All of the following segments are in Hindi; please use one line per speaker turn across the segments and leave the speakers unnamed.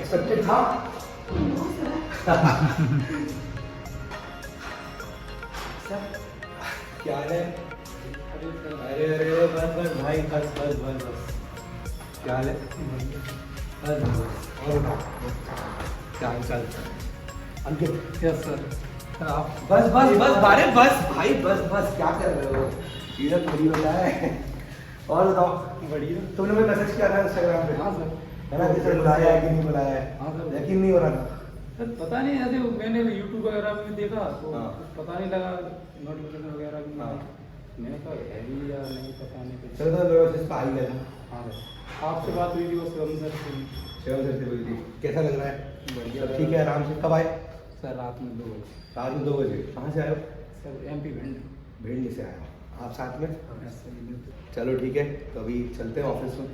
एक्सपेक्टेड था। क्या है? अरे अरे बस बस भाई बस बस बस बस। क्या है? बस और क्या हाल चाल? अंकित।
Yes sir. आप
बस बस बस बारे बस भाई बस बस क्या कर रहे हो? इधर थोड़ी होता है। और बताओ।
बढ़िया।
तुमने मुझे मैसेज किया था इंस्टाग्राम पे।
हाँ सर।
है ना, किसी ने बुलाया है कि नहीं बुलाया है?
हाँ सर।
यकीन नहीं हो रहा था।
सर पता नहीं, ऐसे मैंने यूट्यूब वगैरह में देखा तो
हाँ।
पता नहीं लगा, नोटिफिकेशन वगैरह भी
हाँ।
मैंने कहा है भी या नहीं, पता नहीं कुछ।
चलो तो व्यवस्थित आ ही गया था।
हाँ सर, आपसे बात हुई थी वो शिवम सर से।
शिवम सर से हुई थी। कैसा लग रहा है?
बढ़िया।
सब ठीक है, आराम से। कब आए?
सर रात में 2 बजे।
रात में 2 बजे। कहाँ से आए हो?
Sir MP Bhind.
भिंड से आए हो आप साथ में?
Yes sir.
चलो ठीक है, तो अभी चलते हैं ऑफिस में,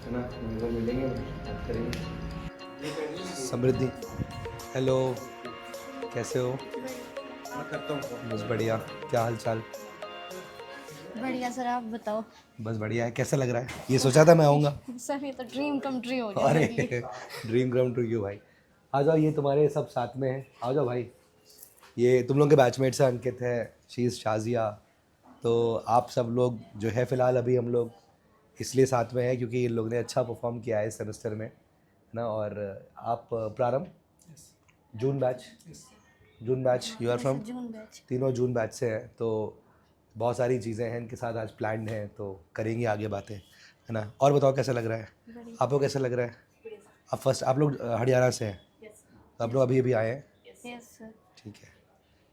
है ना, मिलेंगे, बात करेंगे। समृद्धि, हेलो, कैसे हो? मैं करता हूँ बस बढ़िया। क्या हाल चाल?
बढ़िया सर, आप बताओ।
बस बढ़िया है। कैसा लग रहा है? ये सोचा था मैं आऊँगा।
सर ये तो ड्रीम कम ट्री हो गया
अरे
मेरे लिए।
ड्रीम कम ट्रू क्यों भाई? आ जाओ, ये तुम्हारे सब साथ में है, आ जाओ भाई। ये तुम लोग के बैचमेट्स हैं, अंकित है, शीज, शाजिया। तो आप सब लोग जो है फ़िलहाल अभी हम लोग इसलिए साथ में हैं क्योंकि इन लोग ने अच्छा परफॉर्म किया है इस सेमेस्टर में, है ना। और आप Prarambh June batch, June batch, you are from?
June batch.
तीनों जून बैच से हैं। तो बहुत सारी चीज़ें हैं इनके साथ आज प्लान्ड हैं, तो करेंगे आगे बातें, है ना। और बताओ कैसा लग रहा है आपको? कैसा लग रहा है? आप लोग हरियाणा से हैं, तो आप लोग अभी अभी आए हैं?
Yes sir.
ठीक है।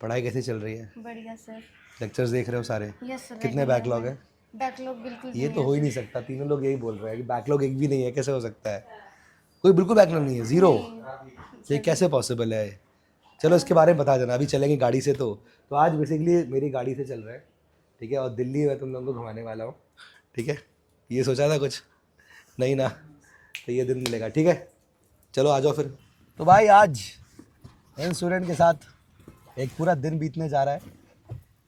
पढ़ाई कैसी चल रही है?
बढ़िया सर।
लेक्चर्स देख रहे हो सारे?
Yes sir.
कितने बैकलॉग है?
बैकलॉग बिल्कुल
ये
नहीं
तो
है
हो ही
सर।
नहीं सकता, तीनों लोग यही बोल रहे हैं कि बैकलॉग एक भी नहीं है। कैसे हो सकता है? कोई बिल्कुल बैकलॉग नहीं है, ज़ीरो? ये कैसे पॉसिबल है? चलो इसके बारे में बता देना, अभी चलेंगे गाड़ी से। तो आज बेसिकली मेरी गाड़ी से चल रहे हैं, ठीक है। और दिल्ली में तुम लोगों को घुमाने वाला हूँ, ठीक है। ये सोचा था कुछ नहीं ना, तो ये दिन मिलेगा, ठीक है। चलो आ जाओ फिर। तो भाई आज इन स्टूडेंट के साथ एक पूरा दिन बीतने जा रहा है,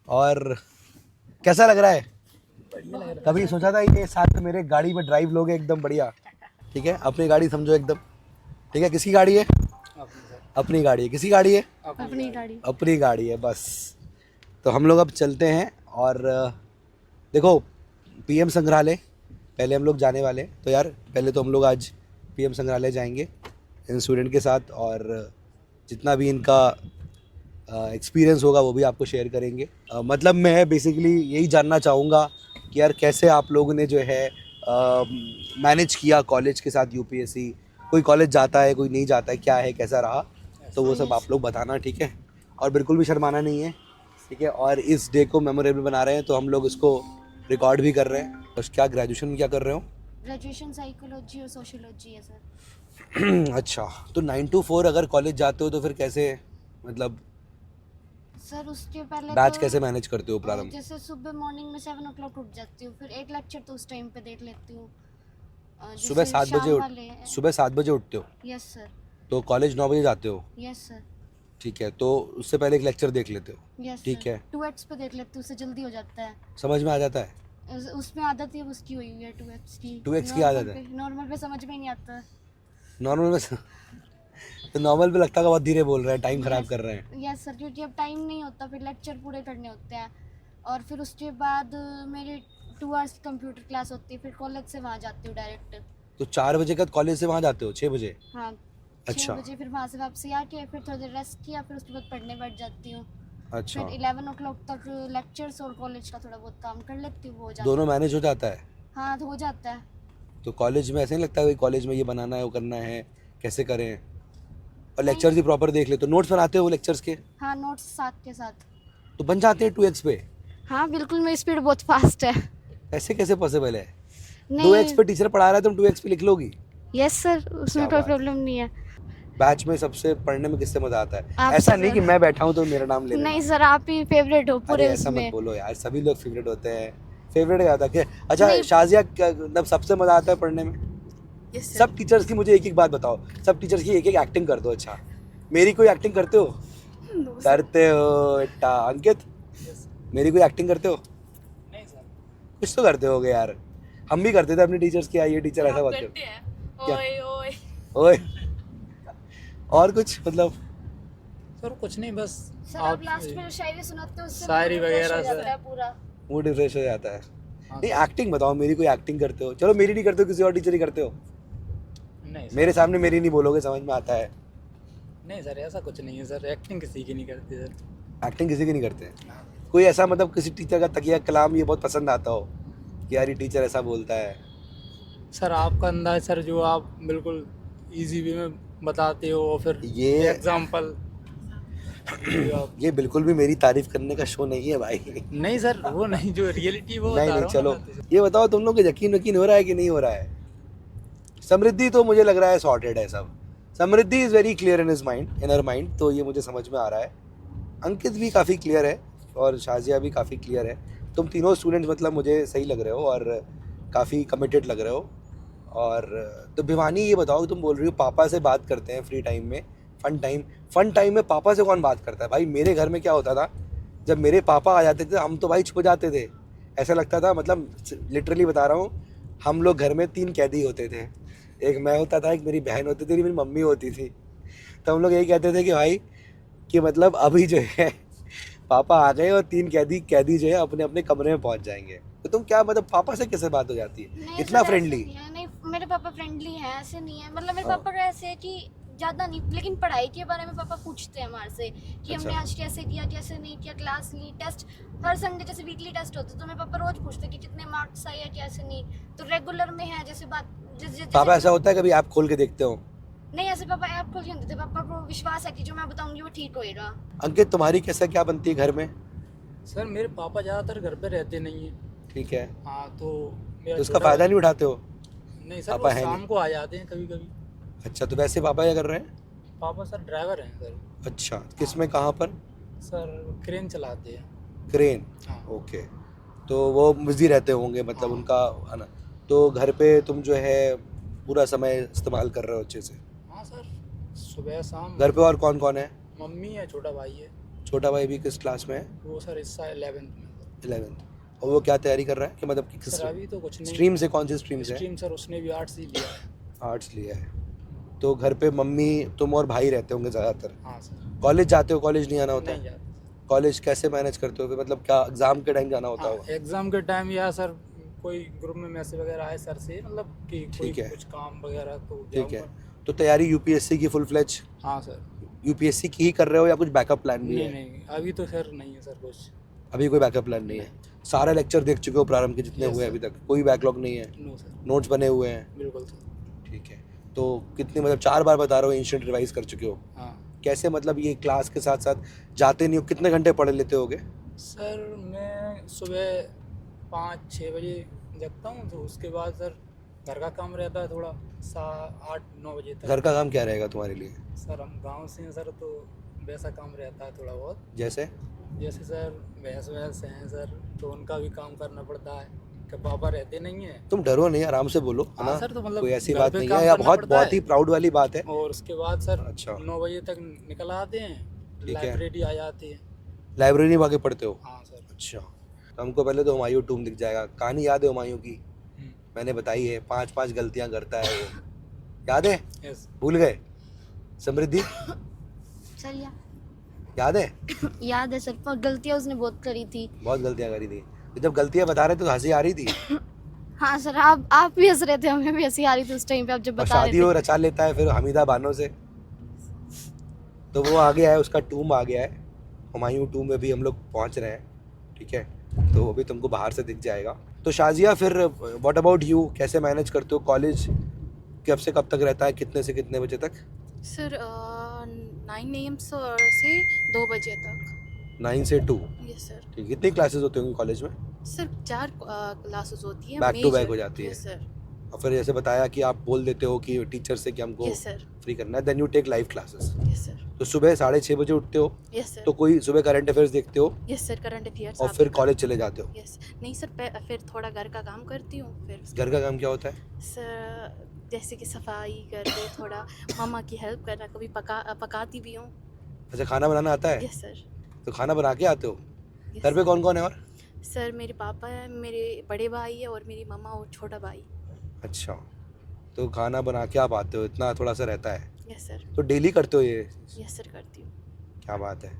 और कैसा लग रहा है? कभी सोचा था ये साथ में मेरे गाड़ी में ड्राइव लोगे एकदम बढ़िया, ठीक है। अपनी गाड़ी समझो एकदम, ठीक है। किसकी गाड़ी है? अपनी गाड़ी है। किसी गाड़ी है?
अपनी गाड़ी।
अपनी गाड़ी है, बस। तो हम लोग अब चलते हैं। और देखो, PM संग्रहालय पहले हम लोग जाने वाले हैं। तो यार पहले तो हम लोग आज PM संग्रहालय जाएंगे इन स्टूडेंट के साथ, और जितना भी इनका एक्सपीरियंस होगा वो भी आपको शेयर करेंगे। मतलब मैं बेसिकली यही जानना चाहूँगा कि यार कैसे आप लोगों ने जो है मैनेज किया कॉलेज के साथ UPSC। कोई कॉलेज जाता है, कोई नहीं जाता है, क्या है, कैसा रहा, तो वो सब आप लोग बताना, ठीक है। और बिल्कुल भी शर्माना नहीं है, ठीक है। और इस डे को मेमोरेबल बना रहे हैं, तो हम लोग इसको रिकॉर्ड भी कर रहे हैं। तो क्या ग्रेजुएशन में क्या कर रहे हो?
ग्रेजुएशन साइकोलॉजी और सोशियोलॉजी है सर।
अच्छा, तो 9 to 4 अगर कॉलेज जाते हो तो फिर कैसे, मतलब
सर उसके पहले
बैच
तो
कैसे मैनेज करते हो प्रारंभ?
जैसे सुबह मॉर्निंग में 7 o'clock उठ जाती हूँ, फिर एक लेक्चर तो उस टाइम पे देख लेती हूँ।
सुबह 7 बजे सुबह 7 बजे उठते हो?
Yes sir.
तो कॉलेज 9 बजे जाते हो?
Yes sir.
ठीक है, तो उससे पहले एक लेक्चर देख लेते हो?
यस
ठीक है।
2x पे देख लेती हूँ, उससे जल्दी हो जाता है।
समझ में आ जाता है?
उसमें आदत ही उसकी हुई हुई है 2x की।
2x की आदत है?
नॉर्मल पे समझ में ही नहीं आता।
नॉर्मल में तो नॉर्मल पे लगता है बहुत धीरे बोल रहे हैं, टाइम खराब कर रहे हैं।
यस सर, क्योंकि अब टाइम नहीं होता, फिर लेक्चर पूरे करने होते हैं। और फिर उसके बाद मेरी 2 hours की कंप्यूटर क्लास होती है, फिर कॉलेज से वहाँ जाती हूँ डायरेक्ट।
तो 4 बजे का कॉलेज से वहाँ जाते हो? 6 बजे?
हाँ।
अच्छा।
6 बजे फिर वहाँ से वापसी आके फिर थोड़ी देर रेस्ट किया, फिर उसके बाद पढ़ने बैठ जाती हूँ।
अच्छा,
फिर 11 o'clock तक लेक्चर्स और कॉलेज का थोड़ा बहुत काम कर लेती हूँ, वो हो जाता
दोनों मैनेज हो जाता है?
हाँ तो हो जाता है।
तो कॉलेज में ऐसे नहीं लगता है कॉलेज में ये बनाना है, वो करना है, कैसे करें? और लेक्चर्स भी प्रॉपर देख ले तो नोट्स बनाते हो लेक्चर्स के?
हाँ, नोट्स साथ के साथ।
तो बन जाते हैं 2x पे?
हाँ बिल्कुल, मेरी स्पीड बहुत फास्ट है।
ऐसे कैसे पॉसिबल है?
नहीं।
2x पे टीचर पढ़ा रहा है, तुम 2x पे लिख लोगी?
यस सर, उसमें
क्या
कोई
बात।
प्रॉब्लम नहीं है।
बैच में सबसे पढ़ने में किससे मजा आता है?
आप
ऐसा
सर।
नहीं कि मैं बैठा हूँ तो मेरा नाम ले लेना।
नहीं सर, आप ही फेवरेट हो
अरे
पूरे
ऐसा मत
उसमें।
बोलो यार, सभी लोग फेवरेट होते हैं। फेवरेट क्या होता है? अच्छा
नहीं।
शाजिया, मतलब सबसे मजा आता है पढ़ने में?
Yes sir.
सब टीचर्स की मुझे एक एक बात बताओ, सब टीचर्स की एक एक एक्टिंग कर दो। अच्छा, मेरी कोई एक्टिंग करते हो? करते हो बेटा। अंकित, मेरी कोई एक्टिंग करते हो?
नहीं सर।
कुछ तो करते होगे यार, हम भी करते थे अपने टीचर्स की। ये टीचर ऐसा बात करते
ओए ओए।
ओए और कुछ मतलब
सर कुछ नहीं बस
सर आप लास्ट में जो शायरी सुनाते हो उससे
शायरी
मूड फ्रेश हो
वगैरह
जाता
से।
है पूरा।
मूड रिफ्रेश हो जाता है?
हाँ
नहीं
सर।
एक्टिंग बताओ, मेरी कोई एक्टिंग करते हो? चलो मेरी नहीं करते हो, किसी और टीचर ही करते हो?
नहीं सर,
मेरे सामने मेरी नहीं बोलोगे, समझ में आता है।
नहीं सर ऐसा कुछ नहीं है सर, एक्टिंग किसी की नहीं करती सर।
एक्टिंग किसी की नहीं करते? कोई ऐसा मतलब किसी टीचर का तकिया कलाम ये बहुत पसंद आता हो कि यार ये टीचर ऐसा बोलता है?
सर आपका अंदाज सर जो आप बिल्कुल इजी वे में बताते हो, और फिर
ये
एग्जाम्पल
ये बिल्कुल भी मेरी तारीफ करने का शो नहीं है भाई।
नहीं सर वो नहीं, जो रियलिटी वो
नहीं
बता
नहीं
रहा हूँ
चलो,
ना मैं तो।
ये बताओ तुम लोग को यकीन यकीन हो रहा है कि नहीं हो रहा है? समृद्धि तो मुझे लग रहा है सॉर्टेड है सब। Samriddhi is very clear in his mind, in her mind, तो ये मुझे समझ में आ रहा है। अंकित भी काफ़ी क्लियर है और शाजिया भी काफ़ी क्लियर है। तुम तीनों स्टूडेंट्स मतलब मुझे सही लग रहे हो और काफ़ी कमिटेड लग रहे हो। और तो भिवानी ये बताओ, तुम बोल रही हो पापा से बात करते हैं फ्री टाइम में, फन टाइम में पापा से कौन बात करता है भाई? मेरे घर में क्या होता था, जब मेरे पापा आ जाते थे हम तो भाई छुप जाते थे। ऐसा लगता था, मतलब लिटरली बता रहा हूँ, हम लोग घर में 3 कैदी होते थे। एक मैं होता था, एक मेरी बहन होती थी, मेरी मम्मी होती थी। तो हम लोग यही कहते थे कि भाई कि मतलब अभी जो है पापा आ गए और 3 कैदी जो है अपने अपने कमरे में पहुंच जाएंगे। तो तुम क्या मतलब पापा से कैसे बात हो जाती है
नहीं
इतना
सर, ऐसे
फ्रेंडली?
नहीं है, नहीं मेरे पापा फ्रेंडली हैं, ऐसे नहीं है। मतलब मेरे
हाँ।
पापा का ऐसे है कि ज़्यादा नहीं, लेकिन पढ़ाई के बारे में पापा पूछते हैं हमारे से कि हमने
अच्छा।
आज कैसे किया, कैसे नहीं किया, क्लास ली, टेस्ट हर संडे जैसे वीकली टेस्ट होते तो मेरे पापा रोज पूछते कि कितने मार्क्स आए या कैसे नहीं। तो रेगुलर में है जैसे बात
पापा ऐसा होता है कभी ऐप खोल के देखते हो?
नहीं, ऐसे पापा ऐप खोल के नहीं देते। पापा को विश्वास है कि जो मैं बताऊंगी वो ठीक होएगा।
अंकित तुम्हारी कैसा क्या बनती है घर में?
सर मेरे पापा ज़्यादातर घर पे रहते नहीं हैं।
ठीक है,
हाँ तो मेरा
तो उसका
छोटा
फ़ायदा नहीं उठाते हो?
नहीं सर,
पापा
वो
है
शाम
नहीं।
को आ जाते हैं कभी कभी।
अच्छा, तो वैसे पापा क्या कर रहे हैं?
पापा सर ड्राइवर हैं सर।
अच्छा, किस में, कहाँ पर?
सर क्रेन चलाते हैं।
क्रेन।
हाँ।
ओके, तो वो बिजी रहते होंगे मतलब
हाँ।
उनका है ना। तो घर पे तुम जो है पूरा समय इस्तेमाल कर रहे हो अच्छे से?
हाँ सर, सुबह शाम।
घर पे और कौन कौन है?
मम्मी है, छोटा भाई है।
छोटा भाई भी किस क्लास में है?
वो सर इस साल 11th में सर।
11th। और वो क्या तैयारी कर रहा है कि मतलब कि किस
सर अभी तो कुछ नहीं।
स्ट्रीम से, कौन सी स्ट्रीम से?
स्ट्रीम सर उसने भी आर्ट्स ही लिया है।
आर्ट्स लिया है। तो घर पे मम्मी तुम और भाई रहते होंगे ज़्यादातर?
हाँ सर।
कॉलेज जाते हो? कॉलेज नहीं आना होता
नहीं
है?
जाते।
कॉलेज कैसे मैनेज करते हो फिर? मतलब क्या एग्ज़ाम के टाइम जाना होता
हाँ,
होगा?
एग्जाम के टाइम या सर कोई ग्रुप में मैसेज वगैरह आए सर से, मतलब कि कोई
ठीक है।
कुछ काम वगैरह तो
ठीक है,
जाऊंगा।
तो तैयारी यूपीएससी की फुल फ्लेज
हाँ सर।
यूपीएससी की ही कर रहे हो या कुछ बैकअप प्लान भी
नहीं
है?
नहीं अभी तो सर नहीं है सर कुछ।
अभी कोई बैकअप प्लान नहीं है? सारे लेक्चर देख चुके हो प्रारंभ के जितने
Yes,
हुए
sir.
अभी तक? कोई बैकलॉग नहीं है?
No sir.
नोट्स बने हुए हैं?
बिल्कुल सर।
ठीक है, तो कितने मतलब 4 बार बता रहे हो इंस्टेंट रिवाइज कर चुके हो?
हाँ
कैसे मतलब ये क्लास के साथ साथ जाते नहीं हो, कितने घंटे पढ़ लेते होगे?
सर मैं सुबह 5-6 बजे जगता हूँ, तो उसके बाद सर घर का काम रहता है थोड़ा 8-9 बजे तक।
घर का काम क्या रहेगा तुम्हारे लिए?
सर हम गांव से हैं सर, तो वैसा काम रहता है थोड़ा बहुत।
जैसे?
जैसे सर भैंस हैं सर, तो उनका भी काम करना पड़ता है कि पापा रहते नहीं हैं।
तुम डरो नहीं, आराम से बोलो, है
हाँ
ना?
सर, तो मतलब
कोई ऐसी
घर
बात
पे
नहीं
काम
है, या
करना
बहुत
पड़ता
बहुत
है।
ही प्राउड वाली बात है।
और उसके बाद सर
अच्छा।
9 बजे तक निकल आते हैं,
ठीक है।
लाइब्रेरी आ जाती है।
लाइब्रेरी में आके पढ़ते हो?
हाँ सर।
अच्छा, तो हमको पहले तो हुमायूं टूम दिख जाएगा। कहानी याद है हुमायूं की?
हम्म,
मैंने बताई है, 5-5 गलतियां करता है वो, याद है?
यस।
भूल गए? समृद्धि
सर
याद है?
याद है सर, पर गलतियाँ उसने बहुत करी थी।
बहुत गलतियां करी थी। तो जब गलतियां बता रहे थे तो हंसी आ रही थी?
हाँ सर, आप भी हंस रहे थे, हमें भी हंसी आ रही थी उस टाइम पे आप जब
और
बता रहे
शादी वो
थे।
रचा लेता है फिर हमीदा बानो से, तो वो आ गया है, उसका टूम आ गया है। हुमायूं टूम में भी हम लोग पहुंच रहे हैं, ठीक है? तो वो भी तुमको बाहर से दिख जाएगा। तो शाजिया फिर व्हाट अबाउट यू, कैसे मैनेज करते हो? कॉलेज कब से कब तक रहता है, कितने से कितने बजे तक?
सर 9 AM से 2 बजे तक।
9 से 2?
Yes sir.
ठीक, कितनी क्लासेस होती होंगी कॉलेज में?
सर 4 क्लासेस होती हैं,
Back to back हो जाती है।
Yes sir.
और फिर जैसे बताया कि आप बोल देते हो कि टीचर से कि हमको
यस सर।
फ्री करना है, then you take live classes.
Yes sir.
तो सुबह 6:30 बजे उठते हो,
यस सर।
तो कोई सुबह करंट अफेयर्स देखते हो
यस सर, करंट अफेयर्स।
और फिर कॉलेज चले जाते हो?
यस। नहीं सर, फिर थोड़ा घर का काम करती हूँ, फिर
घर का काम क्या होता है?
सर जैसे कि सफाई कर दो, थोड़ा मम्मा की हेल्प करना, कभी पकाती भी हूँ।
अच्छा, खाना बनाना आता है?
Yes sir.
तो खाना बना के आते हो?
Yes,
घर पे कौन कौन है और?
सर मेरे पापा है, मेरे बड़े भाई है और मेरी मम्मा और छोटा भाई।
अच्छा, तो खाना बना के आप आते हो, इतना थोड़ा सा रहता है?
Yes sir.
तो डेली करते हो ये?
यस सर, करती हूँ।
क्या बात है।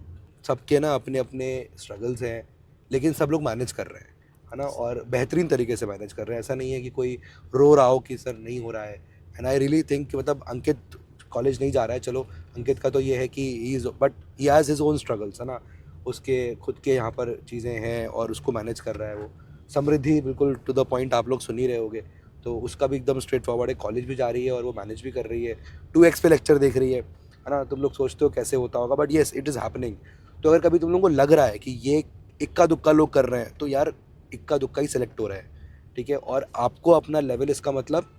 सबके ना अपने अपने स्ट्रगल्स हैं, लेकिन सब लोग मैनेज कर रहे हैं, है ना, और बेहतरीन तरीके से मैनेज कर रहे हैं। ऐसा नहीं है कि कोई रो रहा हो कि सर नहीं हो रहा है। एंड आई रियली थिंक कि मतलब अंकित कॉलेज नहीं जा रहा है, चलो अंकित का तो ये है कि he is, but he has his own struggles, है ना, उसके खुद के यहाँ पर चीज़ें हैं और उसको मैनेज कर रहा है वो। समृद्धि बिल्कुल टू द पॉइंट आप लोग सुन ही रहे होगे, तो उसका भी एकदम स्ट्रेट फॉरवर्ड है, कॉलेज भी जा रही है और वो मैनेज भी कर रही है, 2x पे लेक्चर देख रही है ना। तुम लोग सोचते हो कैसे होता होगा, but yes it is happening. तो अगर कभी तुम लोगों को लग रहा है कि ये इक्का दुक्का लोग कर रहे हैं, तो यार इक्का दुक्का ही सेलेक्ट हो रहा है, ठीक है, और आपको अपना लेवल इसका मतलब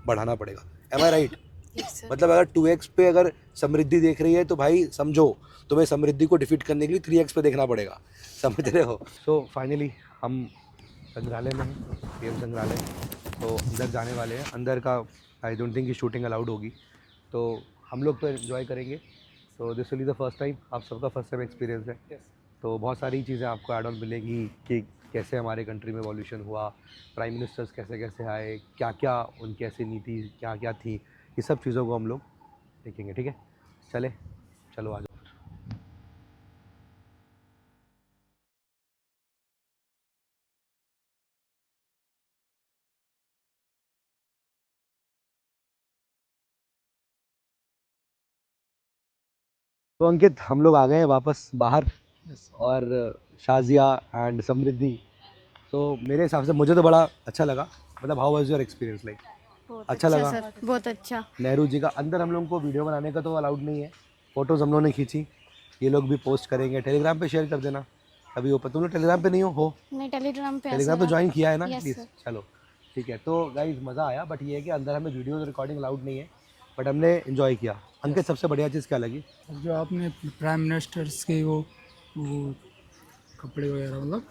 बढ़ाना पड़ेगा। M I right?
Yes sir.
मतलब अगर 2x पे अगर समृद्धि देख रही है तो भाई समझो तुम्हें समृद्धि को डिफीट करने के लिए 3x पे देखना पड़ेगा, समझ रहे हो? सो फाइनली हम संग्रहालय में हैं, पीएम संग्रहालय, तो अंदर जाने वाले हैं। अंदर का आई डोंट थिंक कि शूटिंग अलाउड होगी, तो हम लोग तो एंजॉय करेंगे। तो this will be the first time, आप सबका फर्स्ट टाइम एक्सपीरियंस है। तो बहुत सारी चीज़ें आपको ऐड ऑन मिलेगी कि कैसे हमारे कंट्री में एवोल्यूशन हुआ, प्राइम मिनिस्टर्स कैसे कैसे आए, क्या क्या उनकी ऐसी नीति क्या क्या थी, ये सब चीज़ों को हम लोग देखेंगे, ठीक है? चलो आ जाओ। तो अंकित हम लोग आ गए हैं वापस बाहर, और शाजिया एंड समृद्धि। तो मेरे हिसाब से मुझे तो बड़ा अच्छा लगा। मतलब how was your experience like? अच्छा लगा?
सर, बहुत अच्छा।
नेहरू जी का अंदर हम लोगों को वीडियो बनाने का तो अलाउड नहीं है, फ़ोटोज़ हम लोगों ने खींची, ये लोग भी पोस्ट करेंगे, टेलीग्राम पे शेयर कर देना। अभी ओपन, तुम लोग टेलीग्राम पे नहीं हो?
नहीं, टेलीग्राम पे
टेलीग्राम तो ज्वाइन किया है ना?
Yes,
please
sir.
चलो ठीक है। तो गाइस मज़ा आया, बट ये है कि अंदर हमें वीडियो रिकॉर्डिंग अलाउड नहीं है, बट हमने इन्जॉय किया। अंकित सबसे बढ़िया चीज़ क्या लगी?
जो आपने प्राइम मिनिस्टर्स के वो कपड़े वगैरह, मतलब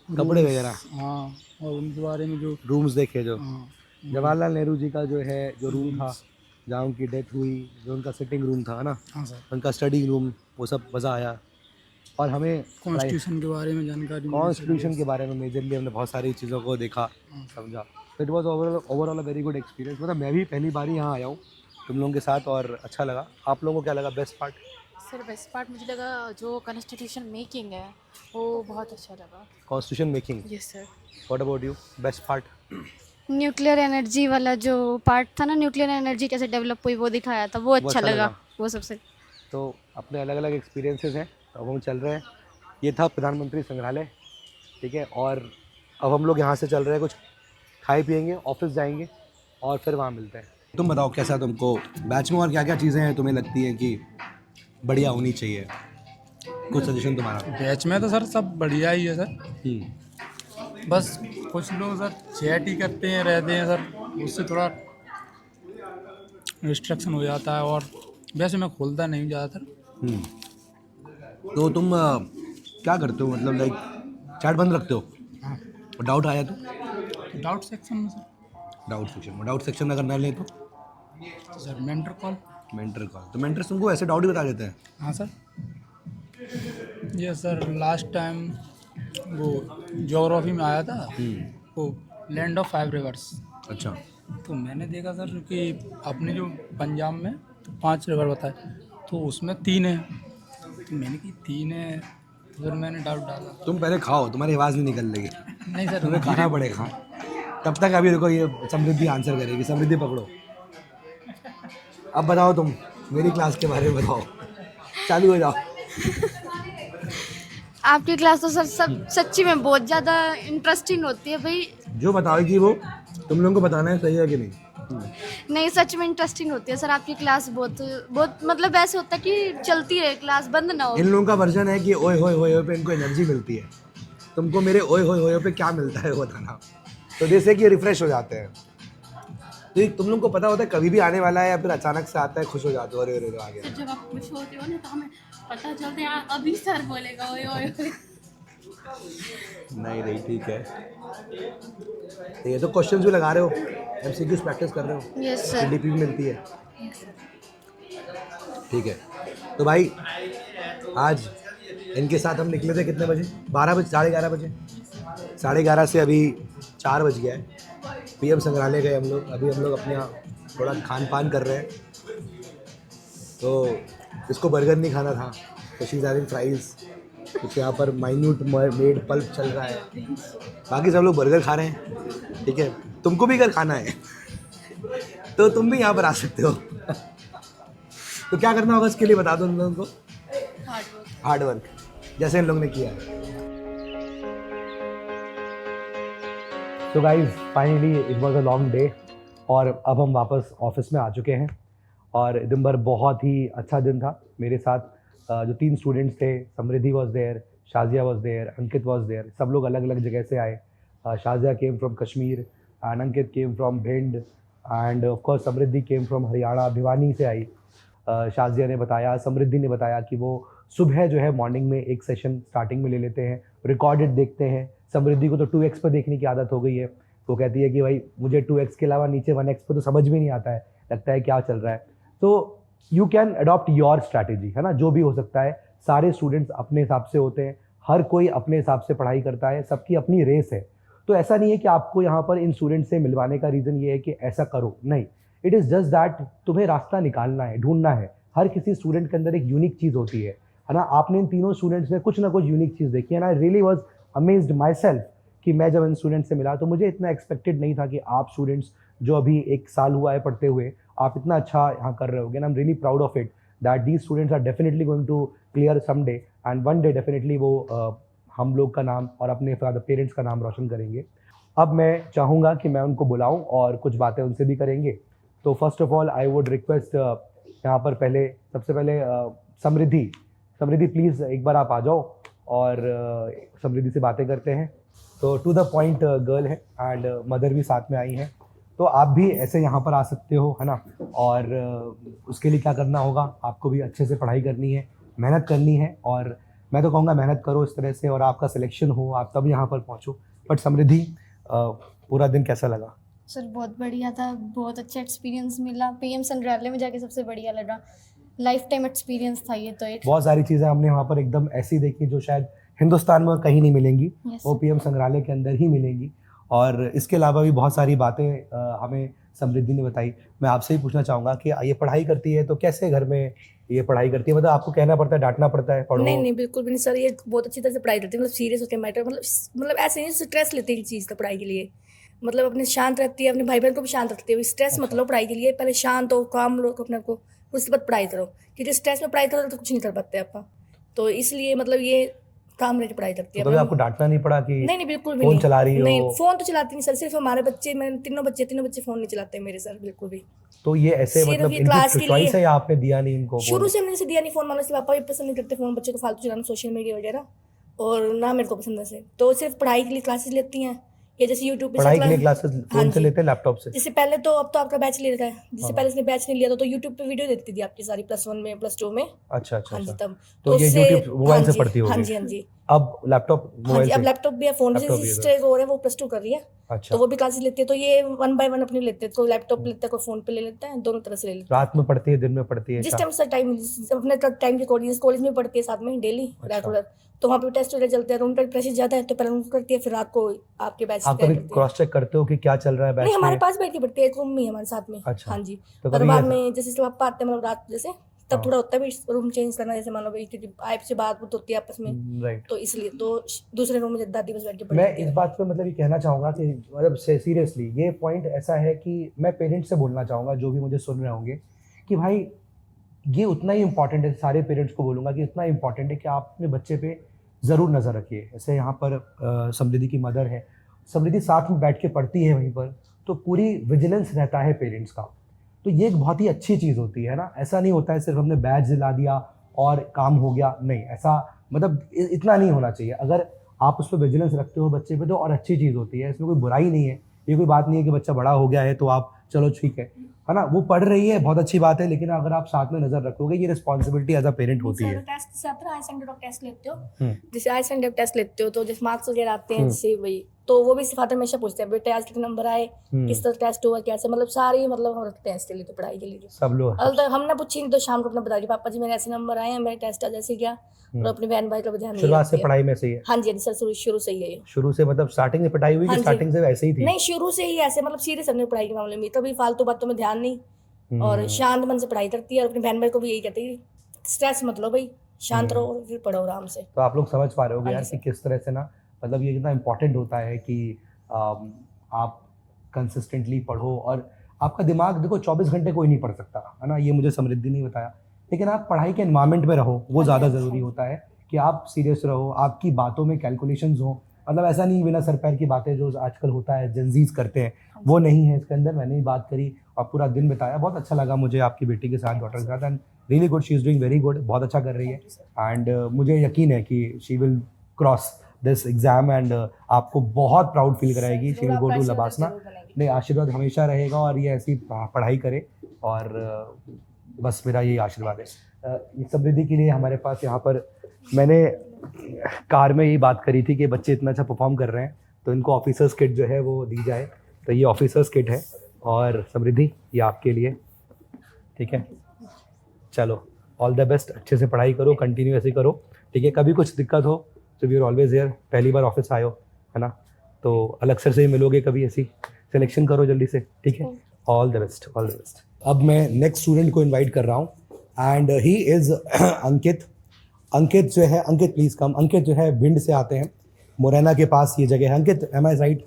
कपड़े
रूम्स,
वगैरह,
हाँ, और उनके बारे में जो,
रूम्स देखे जो
हाँ,
जवाहरलाल नेहरू जी का जो है जो रूम था जहाँ उनकी डेथ हुई, जो उनका सिटिंग रूम था ना,
हाँ सर,
उनका स्टडी रूम, वो सब मज़ा आया। और हमें
कॉन्स्टिट्यूशन के बारे में जानकारी मिली।
कॉन्स्टिट्यूशन के बारे में मेजरली हमने बहुत सारी चीज़ों को देखा, समझा। तो it was overall a very good experience. मतलब मैं भी पहली बार ही यहाँ आया हूँ तुम लोगों के साथ, और अच्छा लगा। आप लोगों को क्या लगा best part?
Sir best part मुझे लगा जो कॉन्स्टिट्यूशन मेकिंग है वो बहुत अच्छा लगा।
Constitution making.
Yes sir.
What about you? Best part?
Nuclear energy वाला जो पार्ट था ना, न्यूक्लियर एनर्जी कैसे डेवलप हुई वो दिखाया था, वो अच्छा लगा, वो सबसे।
तो अपने अलग अलग एक्सपीरियंसेस हैं, तो अब हम चल रहे हैं। ये था प्रधानमंत्री संग्रहालय, ठीक है, और अब हम लोग यहाँ से चल रहे हैं, कुछ खाए पिएंगे, ऑफिस जाएंगे और फिर वहाँ मिलते हैं। तुम बताओ कैसा तुमको बैच में और क्या क्या चीज़ें हैं तुम्हें लगती हैं कि बढ़िया होनी चाहिए? कुछ सजेशन तुम्हारा।
बैच में तो सर सब बढ़िया ही है सर, बस कुछ लोग सर चैट ही करते हैं, रहते हैं सर, उससे थोड़ा रिस्ट्रिक्शन हो जाता है, और वैसे मैं खोलता नहीं हूँ ज़्यादातर।
तो तुम क्या करते हो, मतलब लाइक चैट बंद रखते हो?
हाँ,
डाउट आया तो
डाउट सेक्शन में सर,
डाउट सेक्शन अगर ना लें तो
sir mentor call.
Mentor call, तो मेंटर तुमको ऐसे डाउट ही बता देते हैं?
हाँ सर, ये सर लास्ट टाइम वो ज्योग्राफी में आया था, वो लैंड ऑफ 5 रिवर्स।
अच्छा,
तो मैंने देखा सर कि अपने जो पंजाब में 5 रिवर बताए, तो उसमें 3 है, तो मैंने कि 3 है, तो फिर मैंने डाउट डाला।
तुम पहले खाओ, तुम्हारी आवाज़ नहीं निकल रही,
नहीं सर,
तुम्हें खाना पड़ेगा। तब तक अभी देखो ये समृद्धि आंसर करेगी। समृद्धि पकड़ो, अब बताओ तुम मेरी क्लास के बारे में बताओ, चालू हो जाओ।
आपकी क्लास तो सर सब सच्ची में बहुत ज़्यादा इंटरेस्टिंग होती है भाई।
जो बताओगी वो तुम लोगों को बताना है, सही है कि नहीं?
नहीं, सच में इंटरेस्टिंग होती है सर आपकी क्लास, बहुत बहुत मतलब ऐसे होता है कि चलती रहे क्लास, बंद ना हो।
इन लोगों का वर्जन है कि ओए होए होए पे इनको एनर्जी मिलती है, तुमको मेरे ओए होए होए पे क्या मिलता है वो बताना। तो जैसे कि रिफ्रेश हो जाते हैं, तो तुम लोगों को पता होता है कभी भी आने वाला है, या फिर अचानक से आता है, खुश हो जाते हो, अरे अरे आ गया।
जब आप खुश होते हो ना तो हमें पता चलता है अभी सर बोलेगा ओए ओए ओए।
नहीं ठीक है। तो ये तो क्वेश्चंस भी लगा रहे हो, एमसीक्यूज प्रैक्टिस कर रहे हो,
यस सर।
सीडीपी भी मिलती है, ठीक है। तो भाई आज इनके साथ हम निकले थे कितने बजे? 12 बजे, 11:30 बजे, 11:30 से अभी 4 बज गया है। पीएम संग्रहालय गए हम लोग, अभी हम लोग अपने यहाँ थोड़ा खान पान कर रहे हैं, तो इसको बर्गर नहीं खाना था, तो शी इज़ हैविंग फ्राइज़। कुछ यहाँ पर माइन्यूट मेड पल्प चल रहा है, बाकी सब लोग बर्गर खा रहे हैं। ठीक है, तुमको भी अगर खाना है तो तुम भी यहाँ पर आ सकते हो। तो क्या करना होगा इसके लिए बता दो उन लोगों को। हार्ड वर्क, जैसे इन लोगों ने किया है। So guys, finally it was a long day और अब हम वापस ऑफिस में आ चुके हैं। और दिन भर बहुत ही अच्छा दिन था। मेरे साथ जो 3 स्टूडेंट्स थे, Samriddhi was there, Shazia was there, Ankit was there. सब लोग अलग अलग जगह से आए। Shazia came from Kashmir and Ankit came from Bhind and of course Samriddhi came from Haryana, Bhiwani से आई। शाजिया ने बताया, समृद्धि ने बताया कि वो सुबह जो है मॉर्निंग में एक सेशन स्टार्टिंग में ले लेते हैं, रिकॉर्डेड देखते हैं। समृद्धि को तो 2x पर देखने की आदत हो गई है। वो कहती है कि भाई मुझे 2x के अलावा नीचे 1x पर तो समझ में नहीं आता है, लगता है क्या चल रहा है। तो you can adopt your strategy, है ना, जो भी हो सकता है। सारे स्टूडेंट्स अपने हिसाब से होते हैं, हर कोई अपने हिसाब से पढ़ाई करता है, सबकी अपनी रेस है। तो ऐसा नहीं है कि आपको यहाँ पर इन स्टूडेंट से मिलवाने का रीज़न ये है कि ऐसा करो, नहीं। इट इज़ जस्ट दैट तुम्हें रास्ता निकालना है, ढूंढना है। हर किसी स्टूडेंट के अंदर एक यूनिक चीज़ होती है ना। आपने इन तीनों स्टूडेंट्स में कुछ ना कुछ यूनिक चीज़ देखी है ना। I really was amazed my self कि मैं जब इन स्टूडेंट से मिला तो मुझे इतना एक्सपेक्टेड नहीं था कि आप स्टूडेंट्स जो अभी 1 साल हुआ है पढ़ते हुए, आप इतना अच्छा यहाँ कर रहे होगे। And I am really proud of it that these students are definitely going to clear some day and one day definitely वो हम लोग का नाम और अपने पेरेंट्स का नाम रोशन करेंगे। अब मैं चाहूँगा कि मैं उनको बुलाऊँ और कुछ बातें उनसे भी करेंगे। तो first of all I would request यहाँ पर सबसे पहले समृद्धि प्लीज़ एक बार आप आ जाओ और समृद्धि से बातें करते हैं। तो टू द पॉइंट गर्ल है एंड मदर भी साथ में आई हैं, तो आप भी ऐसे यहाँ पर आ सकते हो, है ना। और उसके लिए क्या करना होगा, आपको भी अच्छे से पढ़ाई करनी है, मेहनत करनी है। और मैं तो कहूँगा मेहनत करो इस तरह से और आपका सिलेक्शन हो, आप तब यहाँ पर पहुँचो। बट समृद्धि, पूरा दिन कैसा लगा?
सर बहुत बढ़िया था, बहुत अच्छा एक्सपीरियंस मिला। पीएम संग्रहालय में जाके सबसे बढ़िया लगा, लाइफ टाइम एक्सपीरियंस था ये तो एक।
बहुत सारी चीज़ें हमने वहाँ पर एकदम ऐसी देखी जो शायद हिंदुस्तान में और कहीं नहीं मिलेंगी।
Yes,
वो पीएम संग्रहालय के अंदर ही मिलेंगी। और इसके अलावा भी बहुत सारी बातें हमें समृद्धि ने बताई। मैं आपसे ही पूछना चाहूँगा कि ये पढ़ाई करती है तो कैसे घर में ये पढ़ाई करती है? मतलब आपको कहना पड़ता है, डांटना पड़ता है, पढ़ो?
नहीं बिल्कुल भी नहीं सर, ये बहुत अच्छी तरह से पढ़ाई करती है। मतलब सीरियस होकर मैटर, मतलब ऐसे नहीं स्ट्रेस लेती है चीज़ का पढ़ाई के लिए। मतलब अपने शांत रहती है, अपने भाई बहन को भी शांत रखती है। स्ट्रेस मतलब पढ़ाई के लिए पहले शांत हो, काम लो अपने को, उसके बाद पढ़ाई करो। क्योंकि स्ट्रेस में पढ़ाई करो तो कुछ नहीं कर पाते आप। तो इसलिए मतलब ये काम रहकर पढ़ाई करती है।
तो कभी आपको डांटना नहीं पड़ा कि
नहीं बिल्कुल भी
फोन
नहीं
चला रही हो?
नहीं, फोन तो चलाती नहीं सर, सिर्फ हमारे बच्चे, मैंने तीनों बच्चे फोन नहीं चलाते मेरे सर, बिल्कुल भी।
तो ये ऐसे
सिर्फ
मतलब
ये क्लास
इनकी
के
चॉइस
लिए-
है या आपने दिया नहीं इनको?
शुरू से हमने इसे दिया नहीं फोन, मानो इसके पापा भी पसंद नहीं करते फोन बच्चे को फालतू चलाना, सोशल मीडिया वगैरह, और ना मेरे को पसंद है से। तो सिर्फ पढ़ाई के लिए क्लासेस लेती हैं, या जैसे यूट्यूब पे
पढ़ाई के लिए क्लासेस
हाँ
फोन से
जी।
लेते हैं, लैपटॉप से?
जैसे पहले तो, अब तो आपका बैच ले रखा है, जिससे पहले इसने बैच नहीं लिया था तो यूट्यूब पे वीडियो देखती थी आपकी सारी +1 में +2 में।
अच्छा अच्छा
हाँ जी,
अच्छा।
तब
तो ये
उससे-
YouTube मोबाइल
हाँ
से
जी,
पढ़ती होगी?
हाँ जी हाँ जी
अब लैपटॉप
हाँ
मोबाइल
जी, अब
से?
लैपटॉप भी है, फोन भी,
लैपटॉप भी है
जैसे सिस्टर हो रहा है वो +2 कर रही है,
अच्छा।
तो वो भी क्लासेस लेती है। तो ये 1 बाय 1 अपनी लेते हैं, कोई लैपटॉप पे लेता है, कोई फोन पे ले लेता है, दोनों तरह से ले लेते हैं।
रात में पढ़ती है, दिन में पढ़ती है?
जिस
शाम?
टाइम से टाइम, अपने टाइम के अकॉर्डिंग, कॉलेज में पढ़ती है साथ में डेली
अच्छा।
रेगुलर, तो वहाँ पे टेस्ट वगैरह चलते हैं, रूम पे प्रेशर ज़्यादा है तो पहले उनको करती है, फिर रात को आपके बैच
आप कभी क्रॉस चेक करते हो कि क्या चल रहा है बैच
नहीं, हमारे
में?
पास बैठ के पढ़ती है, एक रूम में ही हमारे साथ में।
अच्छा।
हाँ जी।
तो
और
कभी
बाद
ऐसा-
में जैसे इसके पापा आते हैं, मतलब रात जैसे, तब
हाँ।
थोड़ा होता है भी रूम चेंज करना, जैसे मान लो भाई क्योंकि आइप से बात होती है आपस में,
राइट।
तो इसलिए तो दूसरे रूम में दादी बस बैठ के
मैं
पढ़ती
इस
है।
बात पे मतलब ये कहना चाहूँगा कि मतलब सीरियसली ये पॉइंट ऐसा है कि मैं पेरेंट्स से बोलना चाहूँगा जो भी मुझे सुन रहे होंगे कि भाई ये उतना ही इम्पॉर्टेंट है। सारे पेरेंट्स को बोलूँगा कि इतना इम्पॉर्टेंट है कि आप अपने बच्चे पे ज़रूर नज़र रखिए। जैसे यहाँ पर समृद्धि की मदर है, समृद्धि साथ में बैठ के पढ़ती है वहीं पर, तो पूरी विजिलेंस रहता है पेरेंट्स का। तो ये एक बहुत ही अच्छी चीज़ होती है ना। ऐसा नहीं होता है सिर्फ हमने बैच दिला दिया और काम हो गया, नहीं, ऐसा मतलब इतना नहीं होना चाहिए। अगर आप उस पर विजिलेंस रखते हो बच्चे पे तो और अच्छी चीज़ होती है, इसमें कोई बुराई नहीं है। ये कोई बात नहीं है कि बच्चा बड़ा हो गया है तो आप चलो ठीक है ना, वो पढ़ रही है, बहुत अच्छी बात है, लेकिन अगर आप साथ में नज़र रखोगे, ये रिस्पॉन्सिबिलिटी एज अ पेरेंट होती है।
टेस्ट से आप आई सेंटर टेस्ट लेते हो,
हम्म।
जैसे आई सेंटर टेस्ट लेते हो तो जैसे मार्क्स वगैरह आते हैं, जैसे वही, तो वो भी फादर हमेशा पूछते हैं बेटे आज कितने नंबर आए, किस तरह टेस्ट हुआ, कैसे, मतलब सारी मतलब हम रखते हैं इसके लिए, तो पढ़ाई के लिए
सब लोग
अगर तक हमने पूछी नहीं तो शाम को अपना बता दिया पापा जी मेरे ऐसे नंबर आए हैं, मेरे टेस्ट आज ऐसे क्या, और अपने बहन भाई का भी ध्यान नहीं
शुरुआत से
रखते हैं।
पढ़ाई में सही है?
हाँ जी सर, शुरू से ही है ये।
शुरू से मतलब स्टार्टिंग से पिटाई हुई
हाँ
कि
जी।
स्टार्टिंग से वैसे ही थी?
नहीं, शुरू से ही ऐसे, मतलब सीरियस हमने पढ़ाई के मामले में, कभी फालतू बातों में ध्यान नहीं, और शांत मन से पढ़ाई करती है और अपनी बहन भाई को भी यही कहती है स्ट्रेस मत लो भाई, शांत रहो और फिर पढ़ो आराम से।
तो आप लोग समझ पा रहे होगे
हाँ
यार
जी
कि
सर।
किस तरह से ना, मतलब ये कितना इम्पोर्टेंट होता है कि आप कंसिस्टेंटली पढ़ो। और आपका दिमाग देखो 24 घंटे कोई नहीं पढ़ सकता है ना, ये मुझे समृद्धि नहीं बताया, लेकिन आप पढ़ाई के एनवायरनमेंट में रहो, वो ज़्यादा ज़रूरी होता है कि आप सीरियस रहो, आपकी बातों में कैलकुलेशंस हो। मतलब ऐसा नहीं बिना सर पैर की बातें जो आजकल होता है जेंजीज करते हैं, वो नहीं है इसके अंदर। मैंने ही बात करी और पूरा दिन बिताया, बहुत अच्छा लगा मुझे आपकी बेटी के साथ, डॉटर के साथ, and really good, she is doing very good, बहुत अच्छा कर रही है। एंड मुझे यकीन है कि she will cross this exam and आपको बहुत प्राउड फील कराएगी। She will go to LBSNAA. नहीं, आशीर्वाद हमेशा रहेगा और ये ऐसी पढ़ाई करे, और बस मेरा यही आशीर्वाद है। ये समृद्धि के लिए हमारे पास यहाँ पर, मैंने कार में यही बात करी थी कि बच्चे इतना अच्छा परफॉर्म कर रहे हैं तो इनको ऑफिसर्स किट जो है वो दी जाए, तो ये ऑफिसर्स किट है। और समृद्धि ये आपके लिए, ठीक है। चलो ऑल द बेस्ट, अच्छे से पढ़ाई करो, कंटिन्यू ऐसे करो, ठीक है। कभी कुछ दिक्कत हो तो वी आर ऑलवेज हियर। पहली बार ऑफिस आए हो है ना, तो अलग सर से ही मिलोगे कभी, ऐसी सिलेक्शन करो जल्दी से, ठीक है। All the best, all the best. अब मैं नेक्स्ट स्टूडेंट को इनवाइट कर रहा हूँ एंड ही इज़ अंकित। अंकित जो है, अंकित प्लीज़ कम। अंकित जो है भिंड से आते हैं, मुरैना के पास ये जगह है। Ankit, am I right?